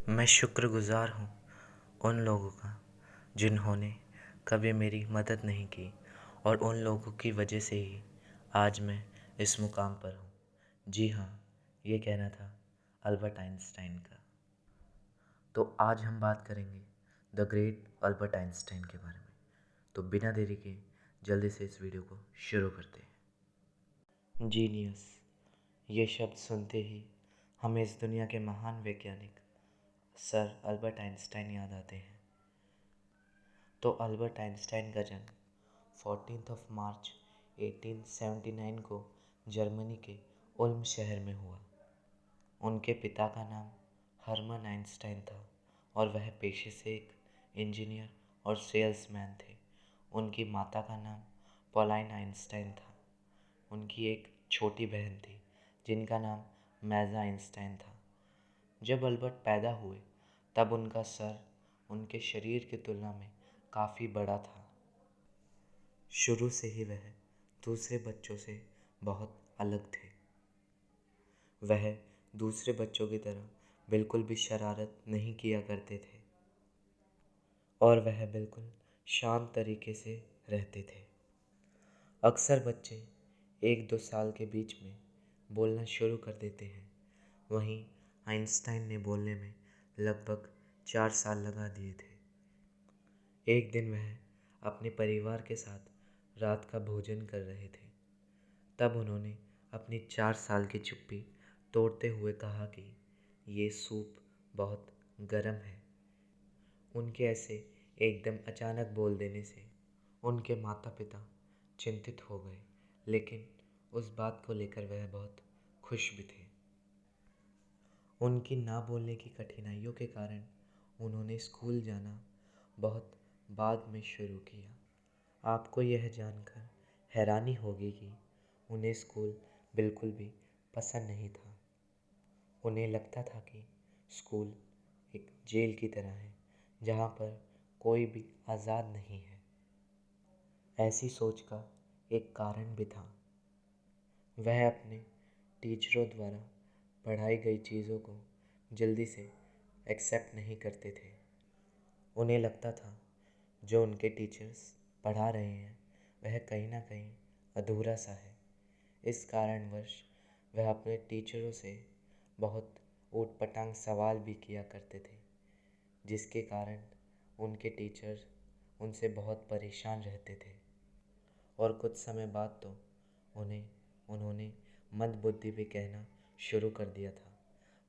मैं शुक्रगुज़ार हूँ उन लोगों का जिन्होंने कभी मेरी मदद नहीं की और उन लोगों की वजह से ही आज मैं इस मुकाम पर हूँ। जी हाँ, ये कहना था अल्बर्ट आइंस्टाइन का। तो आज हम बात करेंगे द ग्रेट अल्बर्ट आइंस्टाइन के बारे में। तो बिना देरी के जल्दी से इस वीडियो को शुरू करते हैं। जीनियस, ये शब्द सुनते ही हमें इस दुनिया के महान वैज्ञानिक सर अल्बर्ट आइंस्टाइन याद आते हैं। तो अल्बर्ट आइंस्टाइन का जन्म 14 मार्च 1879 को जर्मनी के उल्म शहर में हुआ। उनके पिता का नाम हर्मन आइंस्टाइन था और वह पेशे से एक इंजीनियर और सेल्समैन थे। उनकी माता का नाम पॉलाइन आइंस्टाइन था। उनकी एक छोटी बहन थी जिनका नाम मैजा आइंस्टाइन था। जब अल्बर्ट पैदा हुए तब उनका सर उनके शरीर की तुलना में काफ़ी बड़ा था। शुरू से ही वह दूसरे बच्चों से बहुत अलग थे। वह दूसरे बच्चों की तरह बिल्कुल भी शरारत नहीं किया करते थे और वह बिल्कुल शांत तरीके से रहते थे। अक्सर बच्चे 1-2 साल के बीच में बोलना शुरू कर देते हैं। वहीं आइंस्टाइन ने बोलने में लगभग 4 साल लगा दिए थे। एक दिन वह अपने परिवार के साथ रात का भोजन कर रहे थे। तब उन्होंने अपनी 4 साल की चुप्पी तोड़ते हुए कहा कि ये सूप बहुत गर्म है। उनके ऐसे एकदम अचानक बोल देने से उनके माता पिता चिंतित हो गए, लेकिन उस बात को लेकर वह बहुत खुश भी थे। उनकी ना बोलने की कठिनाइयों के कारण उन्होंने स्कूल जाना बहुत बाद में शुरू किया। आपको यह जानकर हैरानी होगी कि उन्हें स्कूल बिल्कुल भी पसंद नहीं था। उन्हें लगता था कि स्कूल एक जेल की तरह है जहाँ पर कोई भी आज़ाद नहीं है। ऐसी सोच का एक कारण भी था। वह अपने टीचरों द्वारा पढ़ाई गई चीज़ों को जल्दी से एक्सेप्ट नहीं करते थे। उन्हें लगता था जो उनके टीचर्स पढ़ा रहे हैं वह कहीं ना कहीं अधूरा सा है। इस कारणवश वह अपने टीचरों से बहुत ऊटपटांग सवाल भी किया करते थे, जिसके कारण उनके टीचर उनसे बहुत परेशान रहते थे और कुछ समय बाद तो उन्होंने मंदबुद्धि भी कहना शुरू कर दिया था।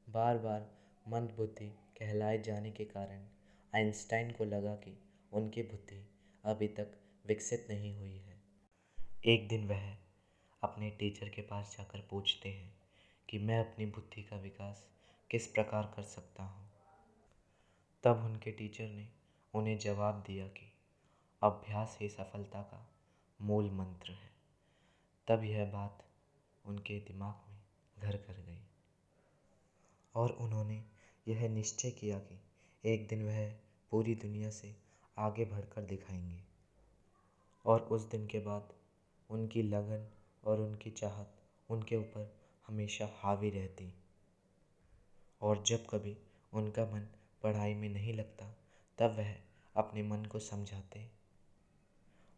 बार बार मंदबुद्धि कहलाए जाने के कारण आइंस्टाइन को लगा कि उनकी बुद्धि अभी तक विकसित नहीं हुई है। एक दिन वह अपने टीचर के पास जाकर पूछते हैं कि मैं अपनी बुद्धि का विकास किस प्रकार कर सकता हूँ। तब उनके टीचर ने उन्हें जवाब दिया कि अभ्यास ही सफलता का मूल मंत्र है। तब यह बात उनके दिमाग में घर कर गई और उन्होंने यह निश्चय किया कि एक दिन वह पूरी दुनिया से आगे बढ़कर दिखाएंगे। और उस दिन के बाद उनकी लगन और उनकी चाहत उनके ऊपर हमेशा हावी रहती। और जब कभी उनका मन पढ़ाई में नहीं लगता तब वह अपने मन को समझाते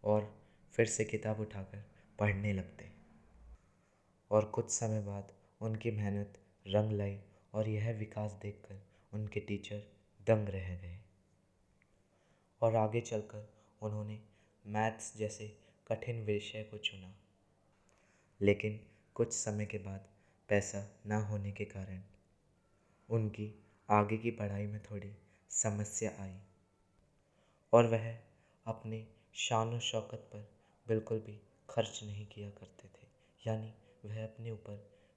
और फिर से किताब उठाकर पढ़ने लगते। और कुछ समय बाद उनकी मेहनत रंग लाई और यह विकास देखकर उनके टीचर दंग रह गए। और आगे चलकर उन्होंने मैथ्स जैसे कठिन विषय को चुना, लेकिन कुछ समय के बाद पैसा ना होने के कारण उनकी आगे की पढ़ाई में थोड़ी समस्या आई और वह अपने शान और शौकत पर बिल्कुल भी खर्च नहीं किया करते थे। यानी वह अपने ऊपर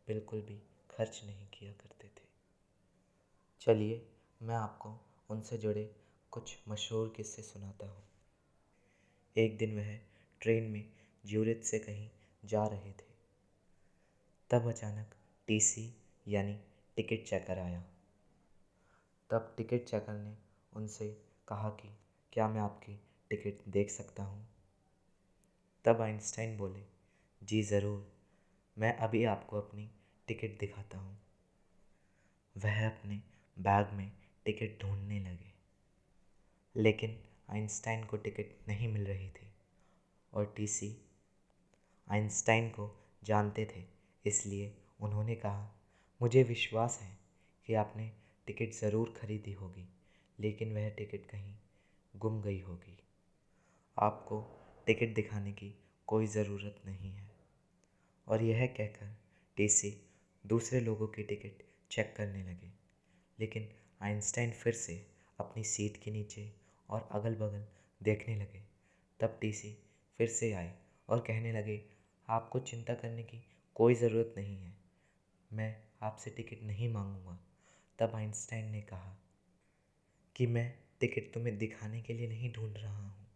बिल्कुल भी खर्च नहीं किया करते थे। चलिए मैं आपको उनसे जुड़े कुछ मशहूर किस्से सुनाता हूँ। एक दिन वह ट्रेन में ज्यूरिख से कहीं जा रहे थे। तब अचानक टीसी यानी टिकट चेकर आया। तब टिकट चेकर ने उनसे कहा कि क्या मैं आपकी टिकट देख सकता हूँ। तब आइंस्टाइन बोले, जी ज़रूर, मैं अभी आपको अपनी टिकट दिखाता हूँ। वह अपने बैग में टिकट ढूंढने लगे, लेकिन आइंस्टाइन को टिकट नहीं मिल रही थी और टीसी आइंस्टाइन को जानते थे। इसलिए उन्होंने कहा, मुझे विश्वास है कि आपने टिकट ज़रूर खरीदी होगी, लेकिन वह टिकट कहीं गुम गई होगी। आपको टिकट दिखाने की कोई ज़रूरत नहीं है। और यह कहकर टीसी दूसरे लोगों की टिकट चेक करने लगे, लेकिन आइंस्टाइन फिर से अपनी सीट के नीचे और अगल बगल देखने लगे। तब टीसी फिर से आए और कहने लगे, आपको चिंता करने की कोई ज़रूरत नहीं है, मैं आपसे टिकट नहीं मांगूंगा। तब आइंस्टाइन ने कहा कि मैं टिकट तुम्हें दिखाने के लिए नहीं ढूंढ रहा हूँ,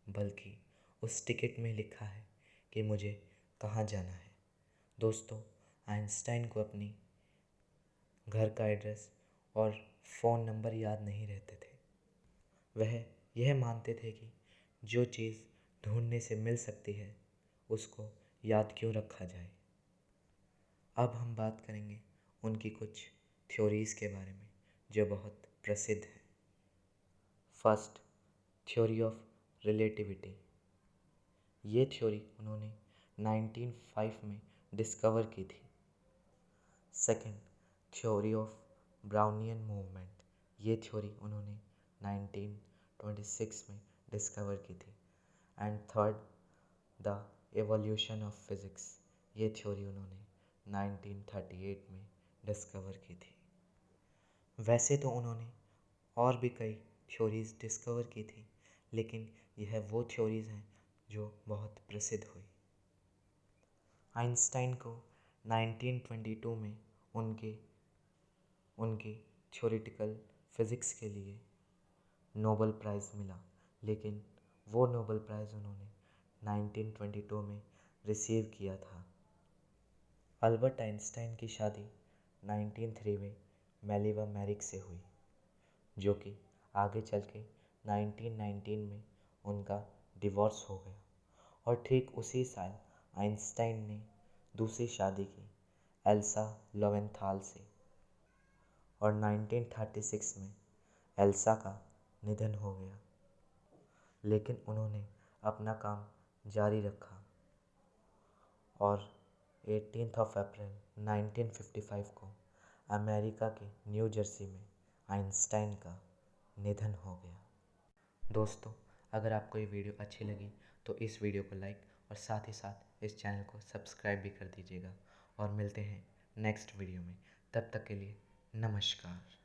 बल्कि उस टिकट में लिखा है कि मुझे कहाँ जाना है। दोस्तों, आइंस्टाइन को अपनी घर का एड्रेस और फ़ोन नंबर याद नहीं रहते थे। वह यह मानते थे कि जो चीज़ ढूंढने से मिल सकती है उसको याद क्यों रखा जाए। अब हम बात करेंगे उनकी कुछ थ्योरीज़ के बारे में जो बहुत प्रसिद्ध है। First, theory of relativity. ये थ्योरी उन्होंने 1905 में डिस्कवर की थी। Second, theory of Brownian movement. ये थ्योरी उन्होंने 1926 में डिस्कवर की थी। And third, the evolution of physics. ये थ्योरी उन्होंने 1938 में डिस्कवर की थी। वैसे तो उन्होंने और भी कई थ्योरीज़ डिस्कवर की थी, लेकिन यह वो थ्योरीज़ हैं जो बहुत प्रसिद्ध हुई। आइंस्टाइन को 1922 में उनकी थ्योरेटिकल फिज़िक्स के लिए नोबेल प्राइज़ मिला, लेकिन वो नोबेल प्राइज़ उन्होंने 1922 में रिसीव किया था। अल्बर्ट आइंस्टाइन की शादी 1903 में मेलिवा मैरिक से हुई, जो कि आगे चल के 1919 में उनका डिवोर्स हो गया। और ठीक उसी साल आइंस्टाइन ने दूसरी शादी की एल्सा लोवेंथाल से, और 1936 में एल्सा का निधन हो गया। लेकिन उन्होंने अपना काम जारी रखा और 18 अप्रैल 1955 को अमेरिका के न्यू जर्सी में आइंस्टाइन का निधन हो गया। दोस्तों, अगर आपको ये वीडियो अच्छी लगी तो इस वीडियो को लाइक और साथ ही साथ इस चैनल को सब्सक्राइब भी कर दीजिएगा। और मिलते हैं नेक्स्ट वीडियो में। तब तक के लिए नमस्कार।